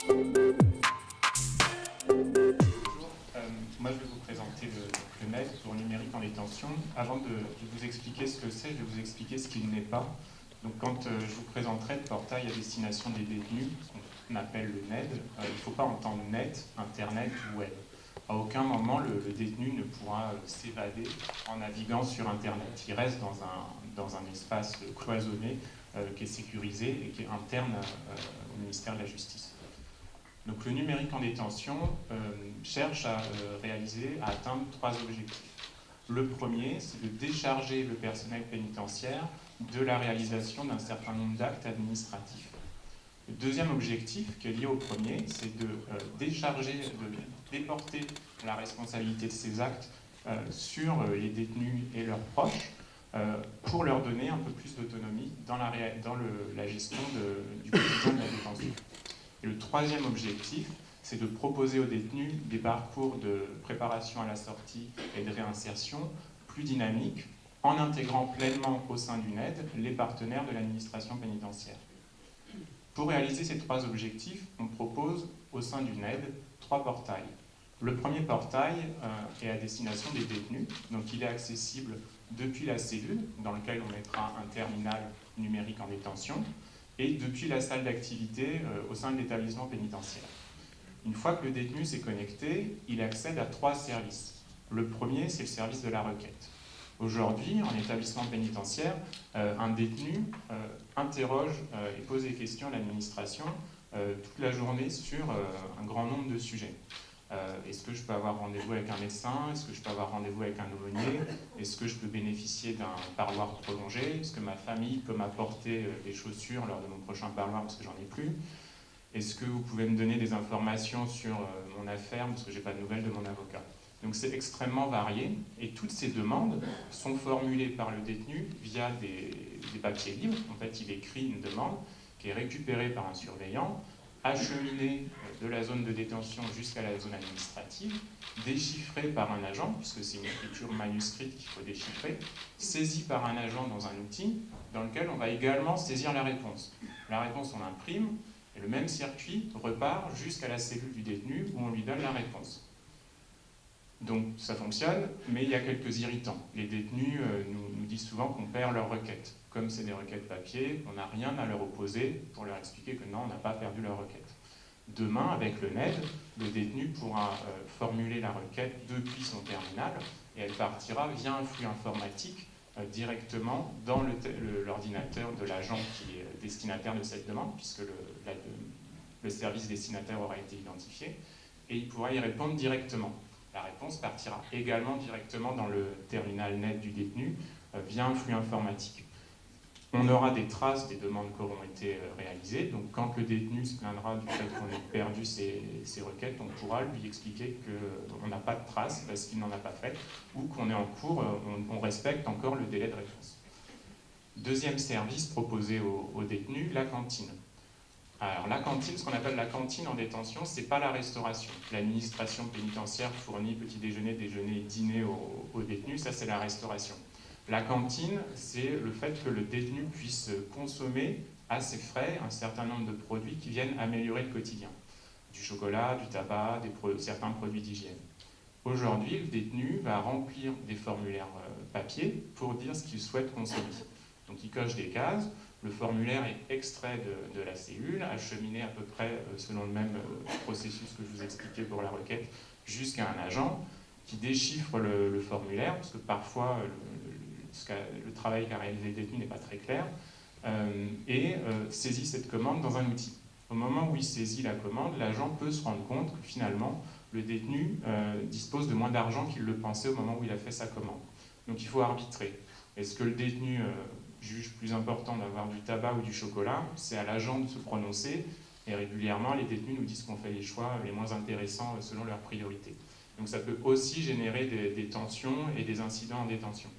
Moi, je vais vous présenter le NED pour numérique en détention. Avant de vous expliquer ce que c'est, je vais vous expliquer ce qu'il n'est pas. Donc, quand je vous présenterai le portail à destination des détenus, qu'on appelle le NED, il ne faut pas entendre net, Internet ou web. À aucun moment, le détenu ne pourra s'évader en naviguant sur Internet. Il reste dans un espace cloisonné qui est sécurisé et qui est interne au ministère de la Justice. Donc le numérique en détention cherche à atteindre 3 objectifs. Le premier, c'est de décharger le personnel pénitentiaire de la réalisation d'un certain nombre d'actes administratifs. Le deuxième objectif, qui est lié au premier, c'est de déporter la responsabilité de ces actes sur les détenus et leurs proches pour leur donner un peu plus d'autonomie dans la gestion du quotidien de la détention. Et le troisième objectif, c'est de proposer aux détenus des parcours de préparation à la sortie et de réinsertion plus dynamiques, en intégrant pleinement au sein du NED les partenaires de l'administration pénitentiaire. Pour réaliser ces 3 objectifs, on propose au sein du NED 3 portails. Le premier portail est à destination des détenus, donc il est accessible depuis la cellule, dans laquelle on mettra un terminal numérique en détention, et depuis la salle d'activité au sein de l'établissement pénitentiaire. Une fois que le détenu s'est connecté, il accède à 3 services. Le premier, c'est le service de la requête. Aujourd'hui, en établissement pénitentiaire, un détenu interroge et pose des questions à l'administration toute la journée sur un grand nombre de sujets. Est-ce que je peux avoir rendez-vous avec un médecin? Est-ce que je peux avoir rendez-vous avec un aumônier? Est-ce que je peux bénéficier d'un parloir prolongé? Est-ce que ma famille peut m'apporter des chaussures lors de mon prochain parloir parce que j'en ai plus? Est-ce que vous pouvez me donner des informations sur mon affaire parce que je n'ai pas de nouvelles de mon avocat? Donc c'est extrêmement varié et toutes ces demandes sont formulées par le détenu via des papiers libres. En fait, il écrit une demande qui est récupérée par un surveillant, acheminée de la zone de détention jusqu'à la zone administrative, déchiffrée par un agent, puisque c'est une écriture manuscrite qu'il faut déchiffrer, saisie par un agent dans un outil dans lequel on va également saisir la réponse. La réponse, on l'imprime, et le même circuit repart jusqu'à la cellule du détenu où on lui donne la réponse. Donc ça fonctionne, mais il y a quelques irritants. Les détenus nous disent souvent qu'on perd leurs requêtes. Comme c'est des requêtes papier, on n'a rien à leur opposer pour leur expliquer que non, on n'a pas perdu leur requête. Demain, avec le NED, le détenu pourra formuler la requête depuis son terminal et elle partira via un flux informatique directement dans l'ordinateur de l'agent qui est destinataire de cette demande, puisque le service destinataire aura été identifié, et il pourra y répondre directement. La réponse partira également directement dans le terminal NED du détenu via un flux informatique. On aura des traces des demandes qui auront été réalisées, donc quand le détenu se plaindra du fait qu'on ait perdu ses requêtes, on pourra lui expliquer qu'on n'a pas de traces parce qu'il n'en a pas fait, ou qu'on est en cours, on respecte encore le délai de réponse. Deuxième service proposé aux détenus, la cantine. Alors la cantine, ce qu'on appelle la cantine en détention, c'est pas la restauration. L'administration pénitentiaire fournit petit déjeuner, déjeuner et dîner aux détenus, ça c'est la restauration. La cantine, c'est le fait que le détenu puisse consommer à ses frais un certain nombre de produits qui viennent améliorer le quotidien. Du chocolat, du tabac, certains produits d'hygiène. Aujourd'hui, le détenu va remplir des formulaires papier pour dire ce qu'il souhaite consommer. Donc il coche des cases, le formulaire est extrait de la cellule, acheminé à peu près selon le même processus que je vous expliquais pour la requête, jusqu'à un agent qui déchiffre le formulaire, parce que parfois le travail qu'a réalisé le détenu n'est pas très clair, et saisit cette commande dans un outil. Au moment où il saisit la commande, l'agent peut se rendre compte que finalement, le détenu dispose de moins d'argent qu'il le pensait au moment où il a fait sa commande. Donc il faut arbitrer. Est-ce que le détenu juge plus important d'avoir du tabac ou du chocolat? C'est à l'agent de se prononcer, et régulièrement, les détenus nous disent qu'on fait les choix les moins intéressants selon leurs priorités. Donc ça peut aussi générer des tensions et des incidents en détention.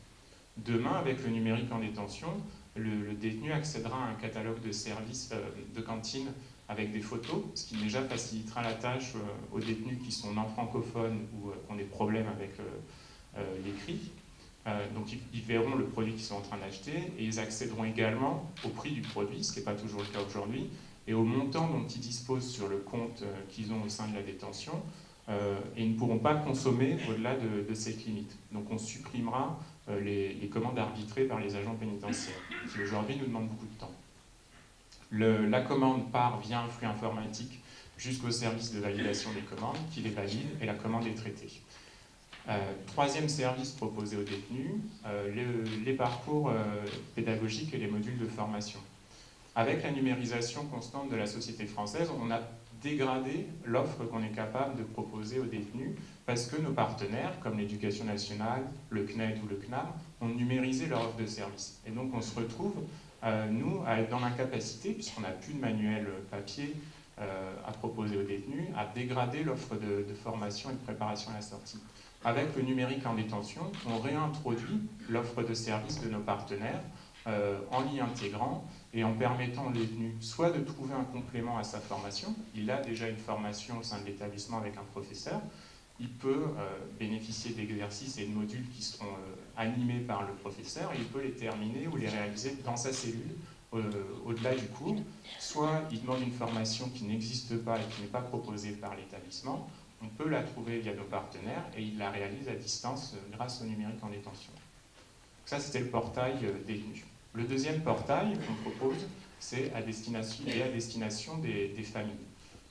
Demain, avec le numérique en détention, le détenu accédera à un catalogue de services de cantine avec des photos, ce qui déjà facilitera la tâche aux détenus qui sont non francophones ou qui ont des problèmes avec l'écrit. Donc ils verront le produit qu'ils sont en train d'acheter et ils accéderont également au prix du produit, ce qui n'est pas toujours le cas aujourd'hui, et au montant dont ils disposent sur le compte qu'ils ont au sein de la détention, et ne pourront pas consommer au-delà de cette limite. Donc on supprimera les commandes arbitrées par les agents pénitentiaires, qui aujourd'hui nous demandent beaucoup de temps. La commande part via un flux informatique jusqu'au service de validation des commandes, qui les valide, et la commande est traitée. Troisième service proposé aux détenus, les parcours pédagogiques et les modules de formation. Avec la numérisation constante de la société française, on a dégradé l'offre qu'on est capable de proposer aux détenus parce que nos partenaires, comme l'Éducation nationale, le CNED ou le CNAM, ont numérisé leur offre de service. Et donc on se retrouve, nous, à être dans l'incapacité, puisqu'on n'a plus de manuel papier à proposer aux détenus, à dégrader l'offre de formation et de préparation à la sortie. Avec le numérique en détention, on réintroduit l'offre de service de nos partenaires en l'y intégrant et en permettant aux détenus soit de trouver un complément à sa formation, il a déjà une formation au sein de l'établissement avec un professeur, il peut bénéficier d'exercices et de modules qui seront animés par le professeur et il peut les terminer ou les réaliser dans sa cellule au-delà du cours. Soit il demande une formation qui n'existe pas et qui n'est pas proposée par l'établissement, on peut la trouver via nos partenaires et il la réalise à distance grâce au numérique en détention. Ça, c'était le portail détenu. Le deuxième portail qu'on propose, c'est à destination des familles.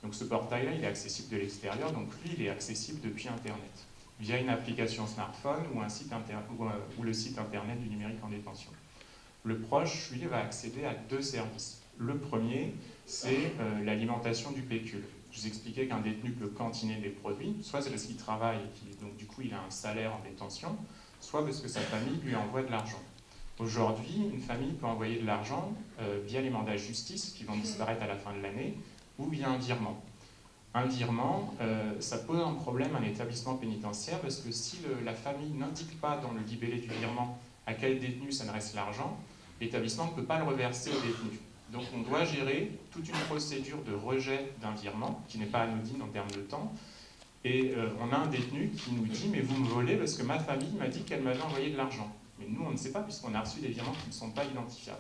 Donc ce portail-là, il est accessible de l'extérieur, donc lui, il est accessible depuis Internet, via une application smartphone ou, ou le site Internet du numérique en détention. Le proche, lui, va accéder à deux services. Le premier, c'est l'alimentation du pécule. Je vous expliquais qu'un détenu peut cantiner des produits, soit c'est parce qu'il travaille, et donc du coup il a un salaire en détention, soit parce que sa famille lui envoie de l'argent. Aujourd'hui, une famille peut envoyer de l'argent via les mandats de justice qui vont disparaître à la fin de l'année, ou via un virement. Un virement, ça pose un problème à un établissement pénitentiaire parce que si la famille n'indique pas dans le libellé du virement à quel détenu s'adresse l'argent, l'établissement ne peut pas le reverser au détenu. Donc on doit gérer toute une procédure de rejet d'un virement, qui n'est pas anodine en termes de temps, et on a un détenu qui nous dit « mais vous me volez parce que ma famille m'a dit qu'elle m'avait envoyé de l'argent ». Mais nous, on ne sait pas puisqu'on a reçu des virements qui ne sont pas identifiables.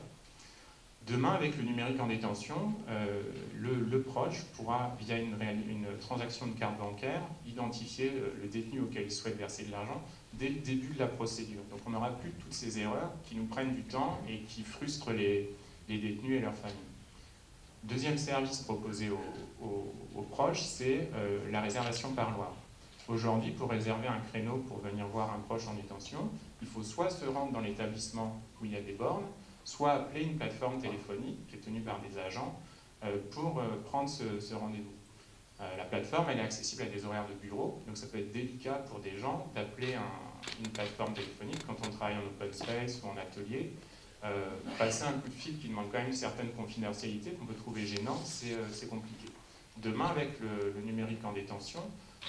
Demain, avec le numérique en détention, le proche pourra, via une transaction de carte bancaire, identifier le détenu auquel il souhaite verser de l'argent dès le début de la procédure. Donc on n'aura plus toutes ces erreurs qui nous prennent du temps et qui frustrent les détenus et leurs familles. Deuxième service proposé aux proches, c'est la réservation par loire. Aujourd'hui, pour réserver un créneau pour venir voir un proche en détention, il faut soit se rendre dans l'établissement où il y a des bornes, soit appeler une plateforme téléphonique qui est tenue par des agents pour prendre ce rendez-vous. La plateforme, elle est accessible à des horaires de bureau, donc ça peut être délicat pour des gens d'appeler une plateforme téléphonique quand on travaille en open space ou en atelier. Passer un coup de fil qui demande quand même une certaine confidentialité qu'on peut trouver gênant, c'est compliqué. Demain, avec le numérique en détention,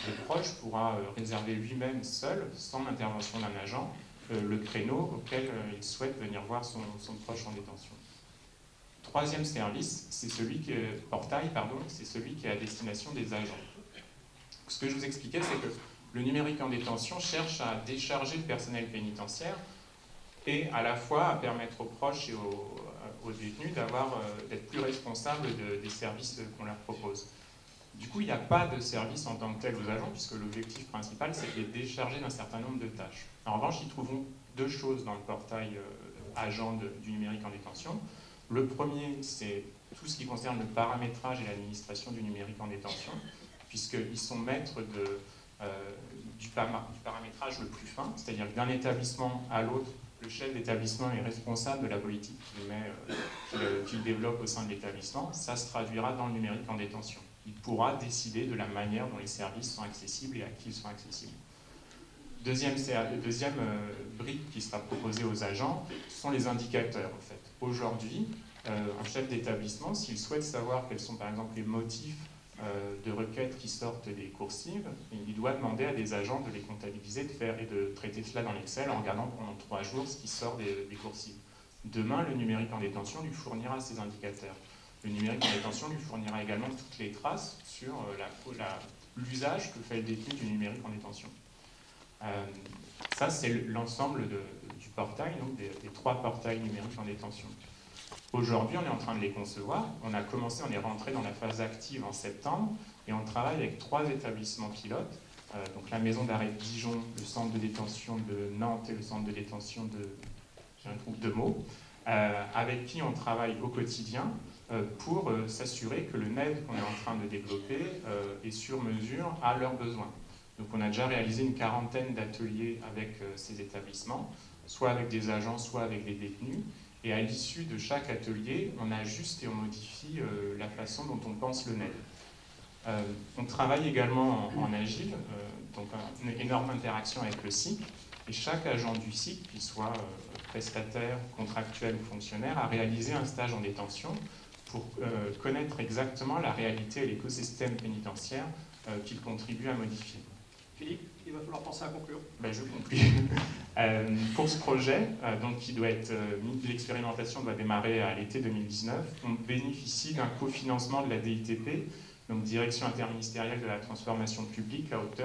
le proche pourra réserver lui-même seul, sans l'intervention d'un agent, le créneau auquel il souhaite venir voir son proche en détention. Troisième service, c'est celui qui est à destination des agents. Ce que je vous expliquais, c'est que le numérique en détention cherche à décharger le personnel pénitentiaire et à la fois à permettre aux proches et aux détenus d'être plus responsables des services qu'on leur propose. Du coup, il n'y a pas de service en tant que tel aux agents, puisque l'objectif principal, c'est de les décharger d'un certain nombre de tâches. En revanche, ils trouveront deux choses dans le portail agent du numérique en détention. Le premier, c'est tout ce qui concerne le paramétrage et l'administration du numérique en détention, puisqu'ils sont maîtres du paramétrage le plus fin, c'est-à-dire que d'un établissement à l'autre, le chef d'établissement est responsable de la politique qu'il développe au sein de l'établissement. Ça se traduira dans le numérique en détention. Il pourra décider de la manière dont les services sont accessibles et à qui ils sont accessibles. Deuxième brique qui sera proposée aux agents, ce sont les indicateurs. En fait. Aujourd'hui, un chef d'établissement, s'il souhaite savoir quels sont par exemple les motifs de requêtes qui sortent des coursives, il doit demander à des agents de les comptabiliser, et de traiter cela dans l'Excel en regardant pendant 3 jours ce qui sort des coursives. Demain, le numérique en détention lui fournira ces indicateurs. Le numérique en détention lui fournira également toutes les traces sur l'usage que fait le détenu du numérique en détention. Ça, c'est l'ensemble du portail, donc des 3 portails numériques en détention. Aujourd'hui, on est en train de les concevoir. On a commencé, on est rentré dans la phase active en septembre et on travaille avec 3 établissements pilotes. Donc la maison d'arrêt de Dijon, le centre de détention de Nantes et le centre de détention de Meaux, avec qui on travaille au quotidien pour s'assurer que le NED qu'on est en train de développer est sur mesure à leurs besoins. Donc on a déjà réalisé une quarantaine d'ateliers avec ces établissements, soit avec des agents, soit avec des détenus. Et à l'issue de chaque atelier, on ajuste et on modifie la façon dont on pense le NED. On travaille également en agile, donc une énorme interaction avec le SIC, et chaque agent du SIC, qu'il soit prestataire, contractuel ou fonctionnaire, a réalisé un stage en détention pour connaître exactement la réalité et l'écosystème pénitentiaire qu'il contribue à modifier. Philippe, il va falloir penser à conclure. Ben, je conclue. Pour ce projet, donc qui doit être, l'expérimentation doit démarrer à l'été 2019, on bénéficie d'un cofinancement de la DITP, donc Direction interministérielle de la transformation publique, à hauteur